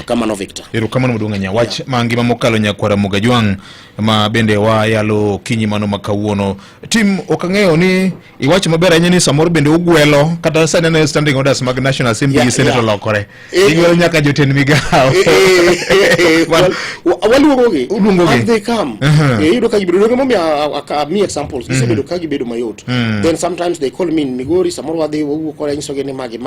Erokamano Victor. Erokamano maduong' nya wach mangima mokalo nyakwara Mogajwang ma bende wa yalo kinyi mano makawuono. Tim okang'eyo ni iwach maber ahinya ni samoro bende ugwelo kata sane standing orders mag National Assembly gi Senate lokore. Igwelo nyaka jotend migawo. Waluongogi as they come. Yudo ka gibedo me examples. Gisebedo ka gibedo mayot. Then sometimes they call me in Migori, samoro wadhi wawuok kora nyisogi ni magi.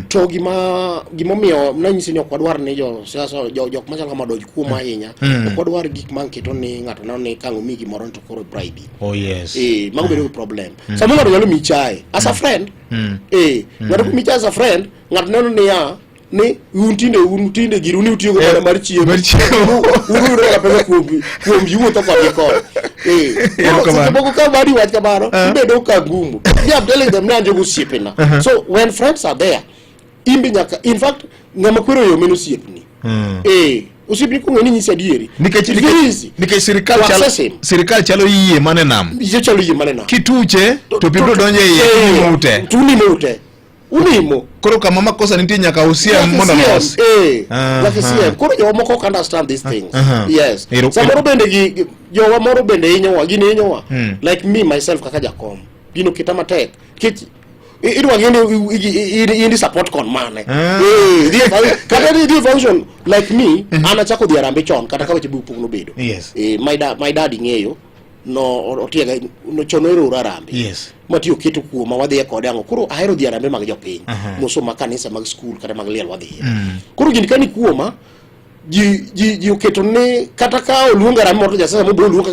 To gimomiyo nanyisi ni ok wadwar ni siasa jok machal kama doj kuom ahinya. Ok wadwar gik manketo ni ng'ato neno ni kang' omi gimoro to koro bribe. Oh yes. Mago bedo problem. Samoro ng'ato nyalo mi chai as a friend. Ng'ato mi chai as a friend, ng'ato neno ni untinde giruni utiyo go mar chiemo. Uru ka pesa kuom yuotho kod kod. Boko ka badi wach kamano, bedo ka gumu. I'm telling them na njogo siepena. So when friends are there, imbi nyaka in fact ngama kwero yo meno siepni. Usipi kungeni nyisi adieri. Nikech sirkal chalo yie mane nam. Chalo yie mane nam. Kituche to people donje yie mute. Tunimote. Unimo. Koro kama makosa nitie nyaka usiem mondo los. Like siem. Koro jo moko can understand these things. Yes. Samoro bende gi jo moro bende inyowa gini inyowa. Like me myself kaka jakom. Gino kitama tek. Idwa ngeni in support kon mane. The function like me anachako dhiarambe chon kata ka weche bupugno bedo. Yes. My dad ng'eyo no otiega no chonoro rarambe. Yes. Matiyo keto kuoma wadhi kode ango. Koro ahero dhiarambe mag jopiny. Moso makanisa mag school kata mag liel wadhi. Koro gini kani kuoma ji oketo ne kata ka oluonga rambe moro to jasasa mo bro luonga